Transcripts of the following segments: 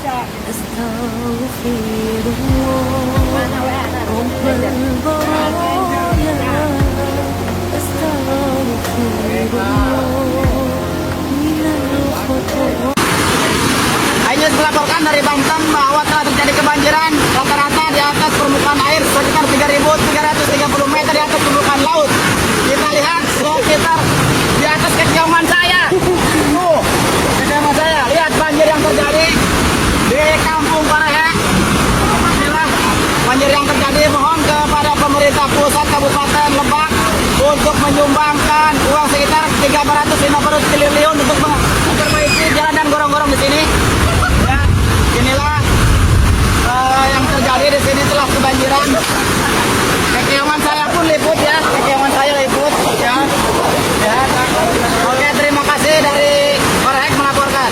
Hanya melaporkan dari Banten bahwa telah terjadi kebanjiran rata-rata di atas permukaan air sekitar 3.330 meter di atas permukaan laut. Kita lihat sekitar di atas keciuman saya. Keciuman saya, lihat banjir yang terjadi di Kampung Parahek. Inilah banjir yang terjadi. Mohon kepada pemerintah pusat Kabupaten Lebak untuk menyumbangkan uang sekitar 350 triliun untuk memperbaiki jalan dan gorong-gorong di sini. Ya, inilah yang terjadi di sini telah kebanjiran. Kekiaman saya pun liput ya, kekiaman saya liput ya. Ya. Oke, terima kasih dari Parahek melaporkan.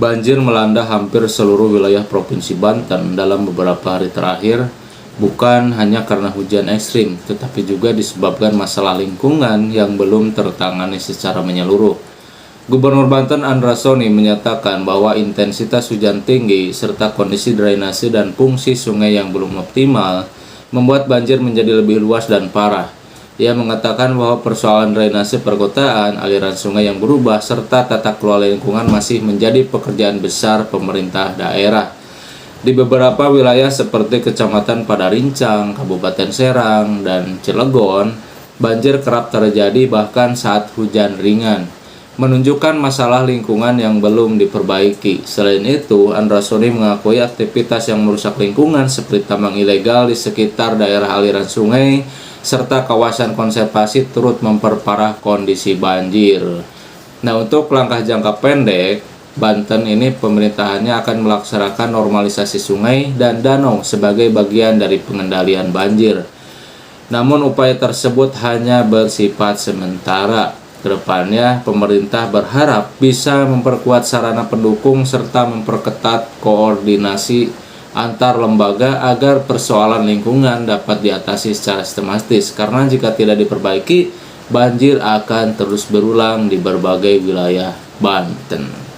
Banjir melanda hampir seluruh wilayah Provinsi Banten dalam beberapa hari terakhir, bukan hanya karena hujan ekstrim, tetapi juga disebabkan masalah lingkungan yang belum tertangani secara menyeluruh. Gubernur Banten Andra Soni menyatakan bahwa intensitas hujan tinggi serta kondisi drainase dan fungsi sungai yang belum optimal membuat banjir menjadi lebih luas dan parah. Ia mengatakan bahwa persoalan drainase perkotaan, aliran sungai yang berubah, serta tata kelola lingkungan masih menjadi pekerjaan besar pemerintah daerah. Di beberapa wilayah seperti Kecamatan Padarincang, Kabupaten Serang, dan Cilegon, banjir kerap terjadi bahkan saat hujan ringan, menunjukkan masalah lingkungan yang belum diperbaiki. Selain itu, Andra Soni mengakui aktivitas yang merusak lingkungan seperti tambang ilegal di sekitar daerah aliran sungai, serta kawasan konservasi turut memperparah kondisi banjir. Nah, untuk langkah jangka pendek, Banten ini pemerintahannya akan melaksanakan normalisasi sungai dan danau sebagai bagian dari pengendalian banjir. Namun upaya tersebut hanya bersifat sementara. Kedepannya, pemerintah berharap bisa memperkuat sarana pendukung serta memperketat koordinasi antar lembaga agar persoalan lingkungan dapat diatasi secara sistematis. Karena jika tidak diperbaiki, banjir akan terus berulang di berbagai wilayah Banten.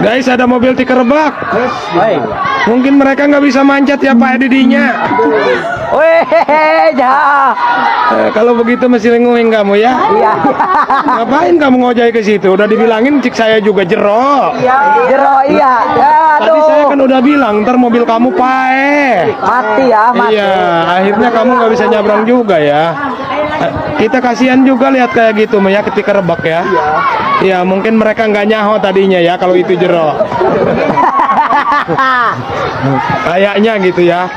Guys, ada mobil tikerbak. Mungkin mereka nggak bisa manjat ya Pak Edidinya. Kalau begitu mesti lenguhin kamu ya. Iya. Ngapain kamu ngojek ke situ? Udah dibilangin cik saya juga jero. Iya, jero iya. Ya, tadi saya kan udah bilang ntar mobil kamu pae. Mati ya, mati. Iya, akhirnya kamu nggak bisa nyabrang juga ya. Kita kasihan juga lihat kayak gitu ya ketika rebak ya. Iya, mungkin mereka nggak nyaho tadinya ya kalau itu jero. Kayaknya gitu ya.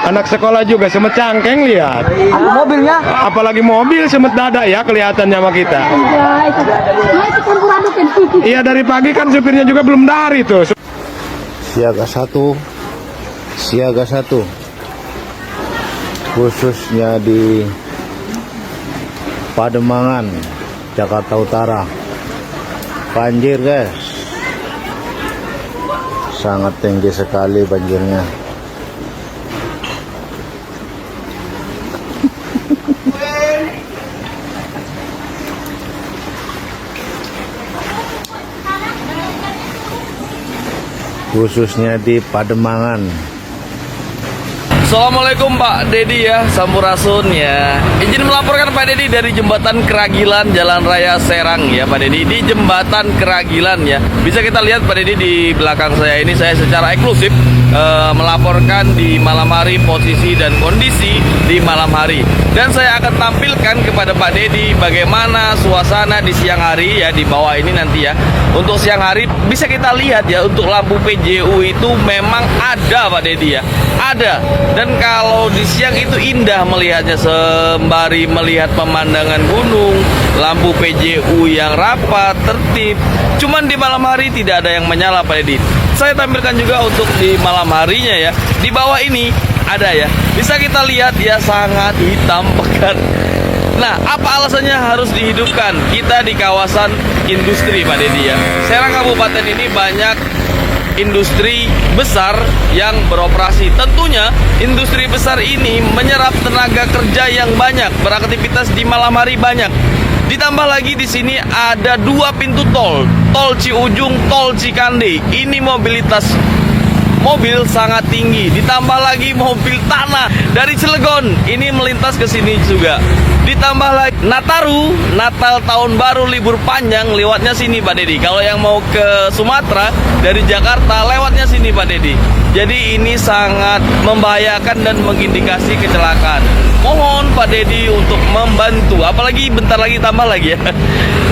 Anak sekolah juga semet cangkeng lihat. Mobilnya? Apalagi mobil semet dada ya kelihatannya sama kita. Iya, dari pagi kan supirnya juga belum dari tuh. Siaga satu, khususnya di Pademangan, Jakarta Utara. Banjir guys, sangat tinggi sekali banjirnya. khususnya di Pademangan. Assalamualaikum Pak Dedi ya, Sampurasun ya. Izin melaporkan Pak Dedi dari Jembatan Keragilan Jalan Raya Serang ya Pak Dedi. Di Jembatan Keragilan ya. Bisa kita lihat Pak Dedi di belakang saya ini, saya secara eksklusif melaporkan di malam hari, posisi dan kondisi di malam hari. Dan saya akan tampilkan kepada Pak Dedi bagaimana suasana di siang hari ya, di bawah ini nanti ya. Untuk siang hari bisa kita lihat ya, untuk lampu PJU itu memang ada Pak Dedi ya, ada. Dan kalau di siang itu indah melihatnya, sembari melihat pemandangan gunung, lampu PJU yang rapat, tertib. Cuman di malam hari tidak ada yang menyala Pak Dedi. Saya tampilkan juga untuk di malam harinya ya. Di bawah ini ada ya, bisa kita lihat ya, sangat hitam pekat. Nah, apa alasannya harus dihidupkan? Kita di kawasan industri Pak Dedi ya. Serang Kabupaten ini banyak industri besar yang beroperasi. Tentunya industri besar ini menyerap tenaga kerja yang banyak, beraktivitas di malam hari banyak. Ditambah lagi di sini ada 2 pintu tol, tol Ciujung, tol Cikande. Ini mobilitas mobil sangat tinggi. Ditambah lagi mobil tanah dari Cilegon ini melintas ke sini juga. Ditambah lagi Nataru, Natal tahun baru libur panjang lewatnya sini Pak Dedi. Kalau yang mau ke Sumatera dari Jakarta lewatnya sini Pak Dedi. Jadi ini sangat membahayakan dan mengindikasi kecelakaan. Mohon Pak Dedi untuk membantu, apalagi bentar lagi tambah lagi ya.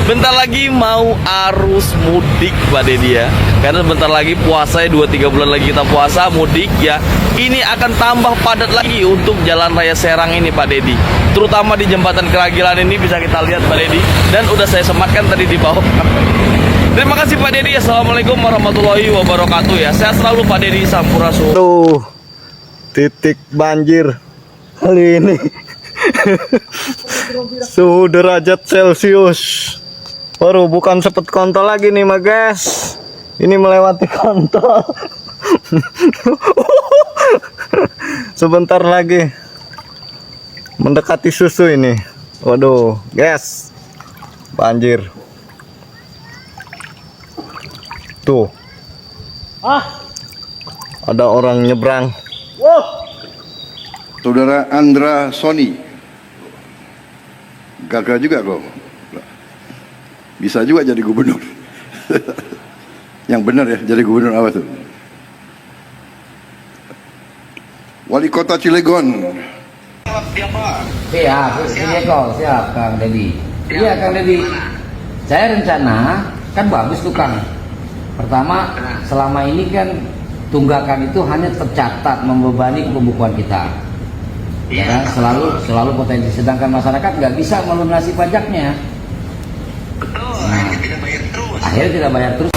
Bentar lagi mau arus mudik Pak Dedi ya. Karena bentar lagi puasa ya, 2-3 bulan lagi kita puasa, mudik ya. Ini akan tambah padat lagi untuk Jalan Raya Serang ini Pak Dedi. Terutama di Jembatan Keragilan ini bisa kita lihat Pak Dedi. Dan udah saya sematkan tadi di bawah. Terima kasih Pak Dedi. Assalamualaikum warahmatullahi wabarakatuh ya. Sehat selalu Pak Dedi, Sampurasun. Tuh, titik banjir kali ini. Suhu derajat Celcius. Baru bukan sepet kontol lagi nih mah guys. Ini melewati kontol. Sebentar lagi mendekati susu ini. Waduh, guys. Banjir. Tuh. Ada orang nyebrang. Saudara Andra Sony. Gagal juga kok. Bisa juga jadi gubernur. Yang benar ya, jadi gubernur apa tuh? Wali Kota Cilegon. Siap Kang Dedi. Iya Kang Dedi. Saya rencana kan bagus tuh Kang. Pertama, selama ini kan tunggakan itu hanya tercatat membebani pembukuan kita. Ya kan? Selalu potensi, sedangkan masyarakat nggak bisa melunasi pajaknya. Nah, akhirnya tidak bayar terus.